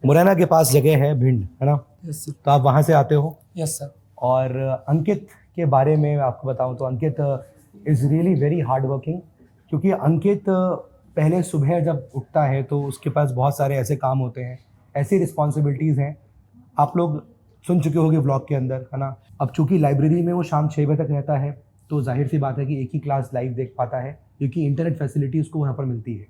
Morena के पास जगह है भिंड, है ना?
Yes sir.
तो आप वहाँ से आते हो?
Yes sir.
और अंकित के बारे में आपको बताऊं तो Ankit is really very hard working, क्योंकि अंकित पहले सुबह जब उठता है तो उसके पास बहुत सारे ऐसे काम होते हैं, ऐसी रिस्पॉन्सिबिलिटीज़ हैं। आप लोग सुन चुके होंगे व्लॉग के अंदर, है ना। अब चूँकि लाइब्रेरी में वो शाम 6 बजे तक रहता है तो जाहिर सी बात है कि एक ही क्लास लाइव देख पाता है, क्योंकि इंटरनेट फैसिलिटी उसको वहाँ पर मिलती है।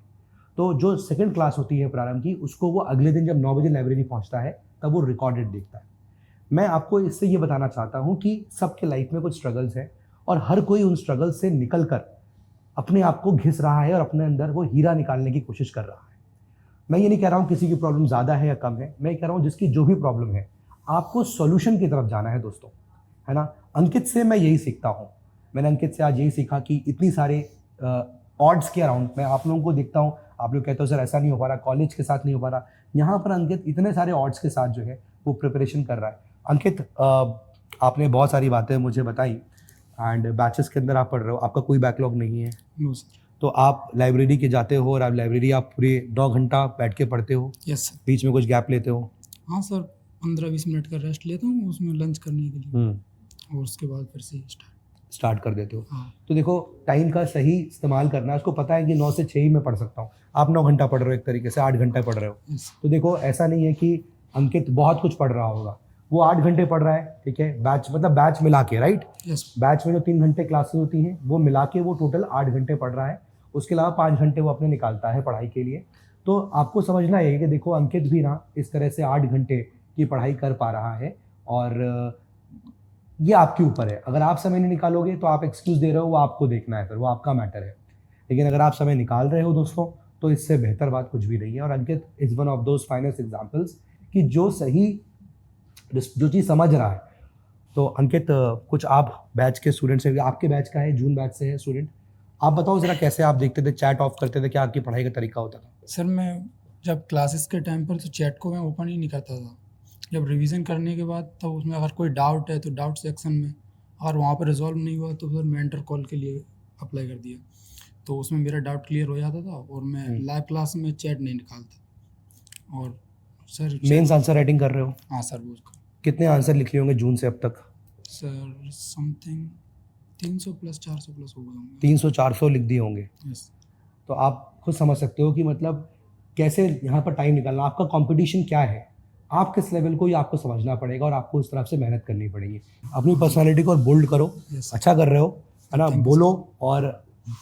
तो जो सेकंड क्लास होती है प्रारंभ की, उसको वो अगले दिन जब 9 बजे लाइब्रेरी पहुँचता है तब वो रिकॉर्डेड देखता है। मैं आपको इससे ये बताना चाहता हूँ कि सबके लाइफ में कुछ स्ट्रगल्स हैं और हर कोई उन स्ट्रगल्स से निकल कर अपने आप को घिस रहा है और अपने अंदर वो हीरा निकालने की कोशिश कर रहा है। मैं ये नहीं कह रहा हूँ किसी की प्रॉब्लम ज़्यादा है या कम है, मैं कह रहा हूँ जिसकी जो भी प्रॉब्लम है आपको सॉल्यूशन की तरफ जाना है दोस्तों, है ना। अंकित से मैं यही सीखता हूँ। मैंने अंकित से आज यही सीखा कि इतनी सारे ऑड्स के अराउंड मैं आप लोगों को देखता हूँ, आप लोग कहते हो सर ऐसा नहीं हो पा रहा, कॉलेज के साथ नहीं हो पा रहा, यहाँ पर अंकित इतने सारे ऑड्स के साथ जो है वो प्रिपरेशन कर रहा है। अंकित, आपने बहुत सारी बातें मुझे बताई एंड बैचेस के अंदर आप पढ़ रहे हो, आपका कोई बैकलॉग नहीं है?
No sir.
तो आप लाइब्रेरी के जाते हो और आप लाइब्रेरी आप पूरे 9 घंटा बैठ के पढ़ते हो?
Yes sir.
बीच में कुछ गैप लेते हो?
हाँ सर, 15-20 मिनट का रेस्ट लेता हूँ उसमें लंच करने के लिए, और उसके बाद फिर से
स्टार्ट कर देते हो।
हाँ।
तो देखो टाइम का सही इस्तेमाल करना है। उसको पता है कि 9 से 6 ही मैं पढ़ सकता हूँ, आप 9 घंटा पढ़ रहे हो, एक तरीके से 8 घंटा पढ़ रहे हो।
यस।
तो देखो ऐसा नहीं है कि अंकित बहुत कुछ पढ़ रहा होगा, वो 8 घंटे पढ़ रहा है, ठीक है। बैच मतलब बैच मिला के, राइट?
यस।
बैच में जो 3 घंटे क्लासेस होती हैं वो मिला के वो टोटल 8 घंटे पढ़ रहा है। उसके अलावा 5 घंटे वो अपने निकालता है पढ़ाई के लिए। तो आपको समझना है कि देखो अंकित भी ना इस तरह से 8 घंटे की पढ़ाई कर पा रहा है, और ये आपके ऊपर है। अगर आप समय नहीं निकालोगे तो आप एक्सक्यूज़ दे रहे हो, वो आपको देखना है, फिर वो आपका मैटर है। लेकिन अगर आप समय निकाल रहे हो दोस्तों तो इससे बेहतर बात कुछ भी नहीं है। और Ankit is one of those finest examples कि जो चीज़ समझ रहा है। तो अंकित, कुछ आप बैच के स्टूडेंट से, आपके बैच का है, जून बैच से है स्टूडेंट, आप बताओ ज़रा कैसे आप देखते थे, चैट ऑफ करते थे, क्या आपकी पढ़ाई का तरीका होता था?
सर मैं जब क्लासेस के टाइम पर तो चैट को मैं ओपन ही नहीं करता था। जब रिवीजन करने के बाद तब उसमें अगर कोई डाउट है तो डाउट सेक्शन में, अगर वहाँ पर रिजॉल्व नहीं हुआ तो फिर मेंटर कॉल के लिए अप्लाई कर दिया, तो उसमें मेरा डाउट क्लियर हो जाता था और मैं लाइव क्लास में चैट नहीं निकालता। और सर
मेंस आंसर राइटिंग कर रहे हो?
हाँ सर। वो
कितने आंसर लिख लिए होंगे जून से अब तक?
सर समथिंग 300 प्लस 400 प्लस हो गए होंगे।
300-400 लिख दिए होंगे।
यस।
तो आप खुद समझ सकते हो कि मतलब कैसे यहाँ पर टाइम निकालना, आपका कंपटीशन क्या है, आप किस लेवल को ये आपको समझना पड़ेगा और आपको उस तरफ से मेहनत करनी पड़ेगी। अपनी पर्सनालिटी को और बोल्ड करो।
Yes.
अच्छा कर रहे हो, है ना,
Thank you,
बोलो और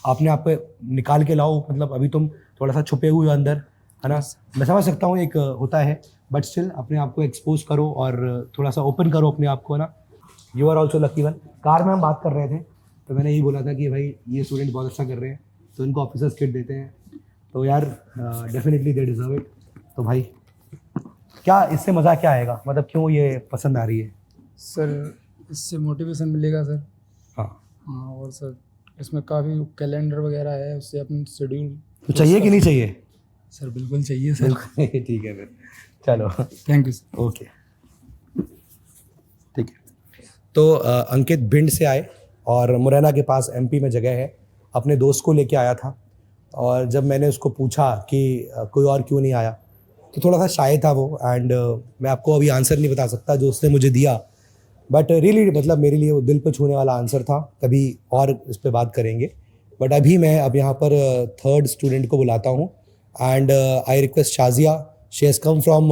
अपने आप पे निकाल के लाओ। मतलब अभी तुम थोड़ा सा छुपे हुए हो अंदर, है ना। मैं समझ सकता हूँ एक होता है, बट स्टिल अपने आप को एक्सपोज करो और थोड़ा सा ओपन करो अपने आप को, है ना। You are also lucky one. Car में हम बात कर रहे थे तो मैंने यही बोला था कि भाई ये स्टूडेंट बहुत अच्छा कर रहे हैं तो इनको ऑफिसर्स किट देते हैं, तो यार डेफिनेटली दे डिजर्व इट। तो भाई क्या इससे मज़ा क्या आएगा, मतलब क्यों ये पसंद आ रही है?
सर इससे मोटिवेशन मिलेगा सर।
हाँ
हाँ, और सर इसमें काफ़ी कैलेंडर वगैरह है, उससे अपन शेड्यूल।
तो चाहिए कि नहीं चाहिए?
सर बिल्कुल चाहिए सर।
बिल्कुल ठीक है फिर, चलो
थैंक यू सर।
ओके ठीक है। तो अंकित भिंड से आए और मुरैना के पास एमपी में जगह है, अपने दोस्त को लेके आया था। और जब मैंने उसको पूछा कि कोई और क्यों नहीं आया, तो थोड़ा सा शाय था वो। एंड मैं आपको अभी आंसर नहीं बता सकता जो उसने मुझे दिया, बट रियली मतलब मेरे लिए वो दिल पे छूने वाला आंसर था। कभी और इस पे बात करेंगे, बट अभी मैं अब यहाँ पर थर्ड स्टूडेंट को बुलाता हूँ। And I request Shazia, she has come from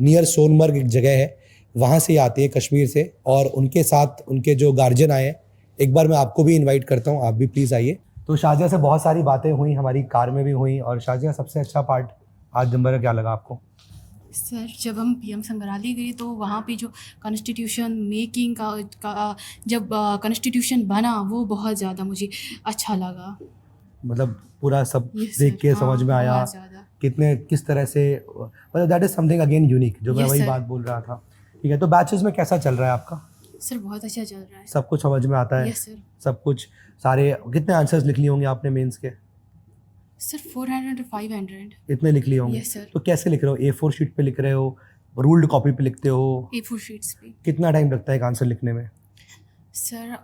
near Sonmarg, एक जगह है, वहाँ से आती है कश्मीर से, और उनके साथ उनके जो गार्जियन आए हैं। एक बार मैं आपको भी इनवाइट करता हूँ, आप भी प्लीज़ आइए। तो शाजिया से बहुत सारी बातें हुई, हमारी कार में भी हुई। और शाजिया, सबसे अच्छा पार्ट आज दिन भर का क्या लगा आपको?
सर जब हम पीएम संग्रहालय गए तो वहाँ पे जो कॉन्स्टिट्यूशन मेकिंग का जब कॉन्स्टिट्यूशन बना वो बहुत ज़्यादा मुझे अच्छा लगा।
मतलब पूरा सब
Yes,
देख
sir.
के
हाँ,
समझ में आया
बहुत ज़्यादा।
कितने किस तरह से, मतलब that is something again unique, जो मैं
Yes,
वही
sir.
बात बोल रहा था। ठीक है, तो बैचेस में कैसा चल रहा है आपका?
सर बहुत अच्छा चल रहा है।
सब कुछ समझ में आता है?
Yes sir.
सब कुछ, सारे कितने आंसर्स लिख लिए होंगे आपने मेंस के?
सर 400 और 500
इतने लिख लिए होंगे?
Yes, sir.
तो कैसे लिख रहे हो? A4 शीट पे लिख रहे हो, रूल्ड कॉपी पे लिखते हो?
A4 शीट्स पे।
कितना टाइम लगता है एक आंसर लिखने में?
Sir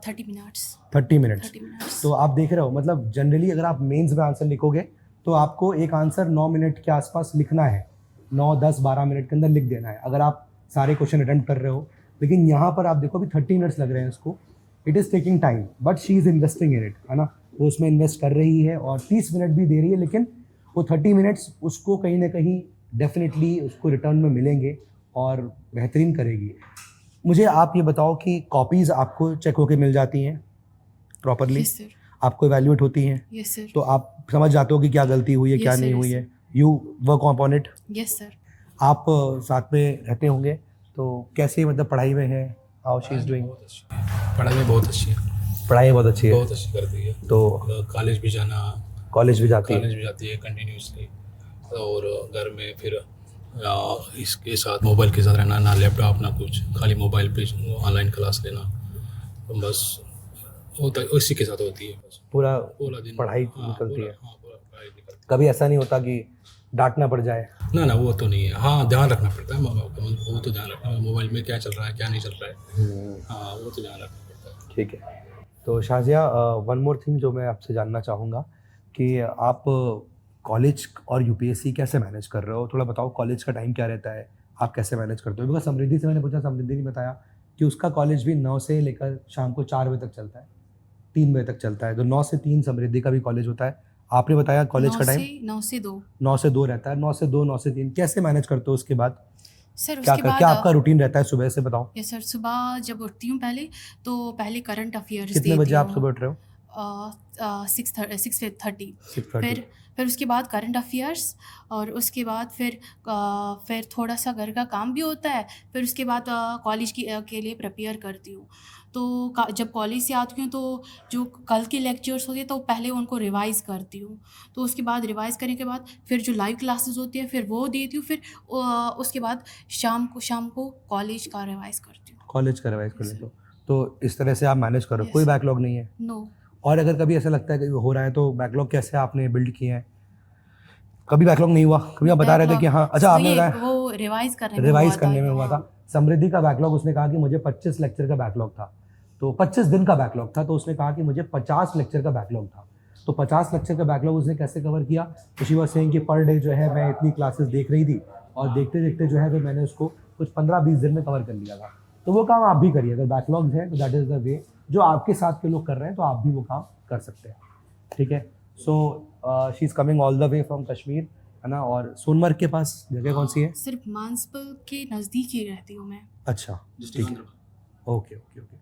30 minutes.
30 मिनट्स।
30 मिनट्स।
तो आप देख रहे हो, मतलब जनरली अगर आप मेंस में आंसर लिखोगे तो आपको एक आंसर 9 मिनट के आसपास लिखना है, 9, 10, 12 मिनट के अंदर लिख देना है अगर आप सारे क्वेश्चन अटेम्प्ट कर रहे हो। लेकिन यहाँ पर आप देखो अभी 30 मिनट्स लग रहे हैं इसको। It is taking time, but she is investing in it, है ना। वो उसमें इन्वेस्ट कर रही है और 30 मिनट भी दे रही है, लेकिन वो 30 मिनट्स उसको कहीं ना कहीं डेफिनेटली उसको रिटर्न में मिलेंगे और बेहतरीन करेगी। मुझे आप ये बताओ कि कॉपीज़ आपको चेक होके मिल जाती हैं प्रॉपरली?
Yes sir.
आपको इवैल्यूएट होती हैं?
Yes sir.
तो आप समझ जाते हो कि क्या गलती हुई है, क्या
Yes, sir,
नहीं
yes,
हुई
sir.
है। You work upon it.
Yes sir.
आप साथ में रहते होंगे, तो कैसे मतलब पढ़ाई में है? How she is doing?
बहुत अच्छी है, पढ़ाई में बहुत अच्छी है,
पढ़ाई बहुत अच्छी है,
बहुत अच्छी करती है।
तो
कॉलेज भी जाना,
कॉलेज भी जाती है।
कॉलेज भी जाती है कंटिन्यूसली, और घर में फिर इसके साथ मोबाइल के साथ रहना, ना लैपटॉप ना कुछ, खाली मोबाइल पे ऑनलाइन क्लास लेना, तो बस होता है, उसी के साथ होती है बस
पूरा
पूरा दिन
पढ़ाई
हाँ,
निकलती
पूरा-
है।
हाँ, पूरा पढ़ाई निकलती
कभी ऐसा नहीं होता कि डांटना पड़ जाए?
है। ना वो तो नहीं है, हाँ ध्यान रखना पड़ता है माँ बाप का, वो तो ध्यान रखना, मोबाइल में क्या चल रहा है क्या नहीं चल रहा है, हाँ वो तो ध्यान रखना पड़ता है।
ठीक है। तो शाजिया, वन मोर थिंग जो मैं आपसे जानना चाहूँगा कि आप कॉलेज और यूपीएससी कैसे मैनेज कर रहे हो? थोड़ा बताओ, कॉलेज का टाइम क्या रहता है, आप कैसे मैनेज करते हो? बिकॉज समृद्धि से मैंने पूछा, समृद्धि ने बताया कि उसका कॉलेज भी 9 से लेकर शाम को 4 बजे तक चलता है, 3 बजे तक चलता है। तो 9 से 3 समृद्धि का भी कॉलेज होता है। आपने बताया कॉलेज का टाइम
9 से 2।
9 से 2 रहता है। 9 से 2, 9 से 3 कैसे मैनेज करते हो? उसके बाद
सर
क्या
उसके
कर,
बाद
क्या आपका रूटीन रहता है सुबह से, बताओ।
यस सर, सुबह जब उठती हूँ पहले करंट अफेयर्स
कितने बजे आप सुबह उठ रहे हो?
6:30।
6:30।
फिर उसके बाद करंट अफेयर्स, और उसके बाद फिर थोड़ा सा घर का काम भी होता है। फिर उसके बाद कॉलेज के लिए प्रिपेयर करती हूँ। तो जब कॉलेज से आती हूँ तो जो कल के लेक्चर्स होते हैं तो पहले उनको रिवाइज करती हूँ। तो उसके बाद रिवाइज करने के बाद फिर जो लाइव क्लासेस होती है फिर वो देती हूँ। फिर उसके बाद शाम को कॉलेज का रिवाइज करती हूँ।
कॉलेज का रिवाइज कर लेते हो, तो इस तरह से आप मैनेज करो।
Yes.
कोई बैकलॉग नहीं है?
नो।
और अगर कभी ऐसा लगता है कि हो रहा है तो बैकलॉग कैसे आपने बिल्ड किए हैं? कभी बैकलॉग नहीं हुआ? कभी आप बता रहे थे कि हाँ, अच्छा आपने बताया
वो रिवाइज
करने में हुआ था। समृद्धि का बैकलॉग, उसने कहा कि मुझे 25 लेक्चर का बैकलॉग था, तो 25 दिन का बैकलॉग था, तो उसने कहा कि मुझे 50 लेक्चर का बैकलॉग था। तो 50 लेक्चर का बैकलॉग उसने कैसे कवर किया? तो शी वाज सेइंग कि पर डे जो है मैं इतनी क्लासेस देख रही थी, और देखते देखते जो है फिर मैंने उसको कुछ 15-20 दिन में कवर कर लिया था। तो वो काम आप भी करिए। अगर बैकलॉग्स है तो दैट इज़ द वे, जो आपके साथ के लोग कर रहे हैं तो आप भी वो काम कर सकते हैं। ठीक है। So she is coming all the way from Kashmir, है ना। और सोनमर्ग के पास जगह कौन सी है?
सिर्फ मानसबल के नज़दीक ही रहती हूँ मैं।
अच्छा, ठीक है। Okay okay okay.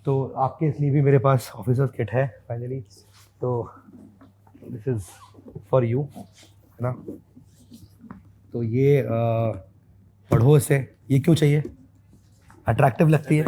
तो आपके इसलिए भी मेरे पास ऑफिसर्स किट है फाइनली, तो दिस इज़ फॉर यू, है ना। तो ये पढ़ो इसे। ये क्यों चाहिए? अट्रैक्टिव लगती है?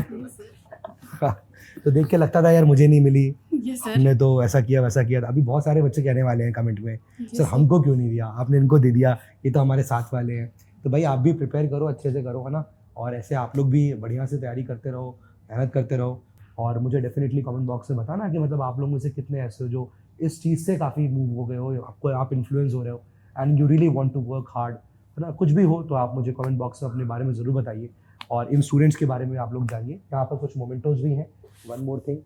तो देख के लगता था यार मुझे नहीं मिली,
यस सर।
हमने तो ऐसा किया वैसा किया था। अभी बहुत सारे बच्चे कहने वाले हैं कमेंट में, सर हमको क्यों नहीं दिया, आपने इनको दे दिया, ये तो हमारे साथ वाले हैं। तो भाई आप भी प्रिपेयर करो, अच्छे से करो, है ना। और ऐसे आप लोग भी बढ़िया से तैयारी करते रहो, मेहनत करते रहो। और मुझे डेफिनेटली कमेंट बॉक्स में बताना कि मतलब आप लोग में से कितने ऐसे हो जो इस चीज़ से काफ़ी मूव हो गए हो, आपको आप इन्फ्लुएंस हो रहे हो and you really want to work hard, है ना। कुछ भी हो तो आप मुझे कमेंट बॉक्स में अपने बारे में ज़रूर बताइए। और इन स्टूडेंट्स के बारे में आप लोग जानिए। यहाँ पर कुछ मोमेंटोज भी हैं, वन मोर थिंग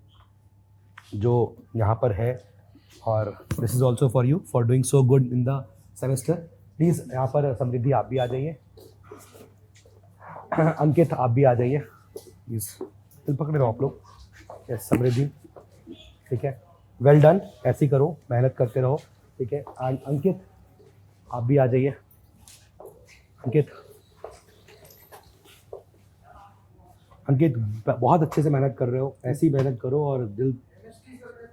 जो यहाँ पर है, और this is also for you for doing so good in the semester. Please यहाँ पर समृद्धि आप भी आ जाइए, अंकित आप भी आ जाइए प्लीज़, दिल पकड़े रहो आप लोग। यस समृद्धि, ठीक है, वेल डन, ऐसे ही करो, मेहनत करते रहो, ठीक है। एंड अंकित आप भी आ जाइए, अंकित बहुत अच्छे से मेहनत कर रहे हो, ऐसी ही मेहनत करो और दिल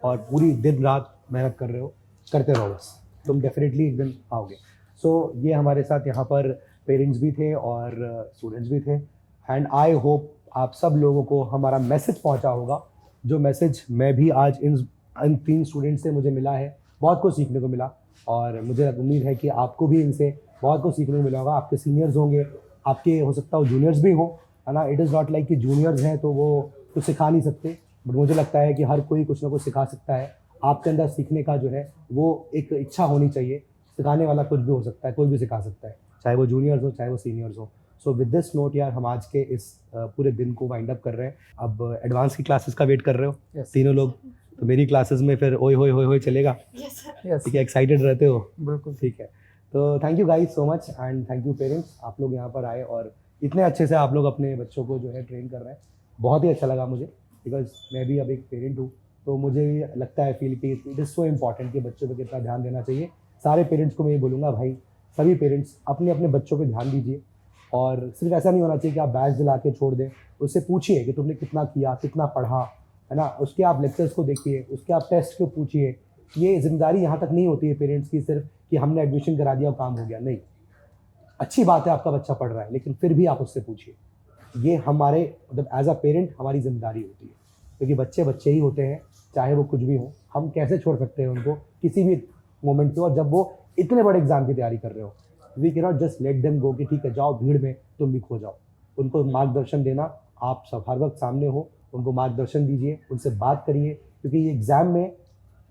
और पूरी दिन रात मेहनत कर रहे हो, करते रहो बस, तुम डेफिनेटली एक दिन आओगे। सो ये हमारे साथ यहाँ पर पेरेंट्स भी थे और स्टूडेंट्स भी थे, एंड आई होप आप सब लोगों को हमारा मैसेज पहुँचा होगा, जो मैसेज मैं भी आज इन 3 स्टूडेंट्स से मुझे मिला है, बहुत कुछ सीखने को मिला, और मुझे उम्मीद है कि आपको भी इनसे बहुत कुछ सीखने को मिला होगा। आपके सीनियर्स होंगे, आपके हो सकता हो जूनियर्स भी हो, है ना। इट इज़ नॉट लाइक कि जूनियर्स हैं तो वो कुछ सिखा नहीं सकते, बट मुझे लगता है कि हर कोई कुछ ना कुछ सिखा सकता है। आपके अंदर सीखने का जो है वो एक इच्छा होनी चाहिए, सिखाने वाला कुछ भी हो सकता है, कोई भी सिखा सकता है, चाहे वो जूनियर्स हो चाहे वो सीनियर्स हो। सो विद दिस नोट यार, हम आज के इस पूरे दिन को वाइंड अप कर रहे हैं। अब एडवांस की क्लासेस का वेट कर रहे हो
Yes.
तीनों लोग, तो मेरी क्लासेस में फिर ओए होए होए होए चलेगा,
यस
ठीक है, एक्साइटेड रहते हो,
बिल्कुल।
ठीक है। तो thank you guys so much, and thank you parents, आप लोग यहाँ पर आए और इतने अच्छे से आप लोग अपने बच्चों को जो है ट्रेन कर रहे हैं, बहुत ही अच्छा लगा मुझे, बिकॉज मैं भी अब एक पेरेंट हूँ, तो मुझे ये लगता है फील कि इट इज़ सो इम्पॉर्टेंट कि बच्चों पर कितना ध्यान देना चाहिए। सारे पेरेंट्स को मैं ये बोलूँगा, भाई सभी पेरेंट्स अपने अपने बच्चों पे ध्यान दीजिए, और सिर्फ ऐसा नहीं होना चाहिए कि आप बैच दिला के छोड़ दें, उससे पूछिए कि तुमने कितना किया, कितना पढ़ा, है ना, उसके आप लेक्चर्स को देखिए, उसके आप टेस्ट को पूछिए। ये जिम्मेदारी यहाँ तक नहीं होती है पेरेंट्स की सिर्फ कि हमने एडमिशन करा दिया और काम हो गया, नहीं, अच्छी बात है आपका बच्चा पढ़ रहा है, लेकिन फिर भी आप उससे पूछिए। ये हमारे मतलब एज अ पेरेंट हमारी जिम्मेदारी होती है, क्योंकि बच्चे बच्चे ही होते हैं, चाहे वो कुछ भी हो। हम कैसे छोड़ सकते हैं उनको किसी भी मोमेंट पे, और जब वो इतने बड़े एग्जाम की तैयारी कर रहे हो, we can not just let them go कि ठीक है जाओ भीड़ में तुम भी खो जाओ। उनको मार्गदर्शन देना, आप सब हर वक्त सामने हो, उनको मार्गदर्शन दीजिए, उनसे बात करिए, क्योंकि ये एग्ज़ाम में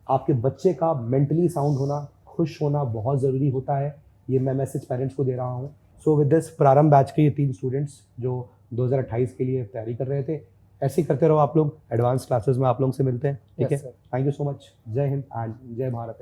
आपके बच्चे का मेंटली साउंड होना, खुश होना बहुत ज़रूरी होता है। ये मैं मैसेज पेरेंट्स को दे रहा हूँ। सो विद दिस प्रारंभ बैच के ये 3 स्टूडेंट्स जो 2028 के लिए तैयारी कर रहे थे, ऐसे ही करते रहो आप लोग, एडवांस क्लासेस में आप लोगों से मिलते हैं, ठीक है। थैंक यू सो मच, जय हिंद एंड जय भारत।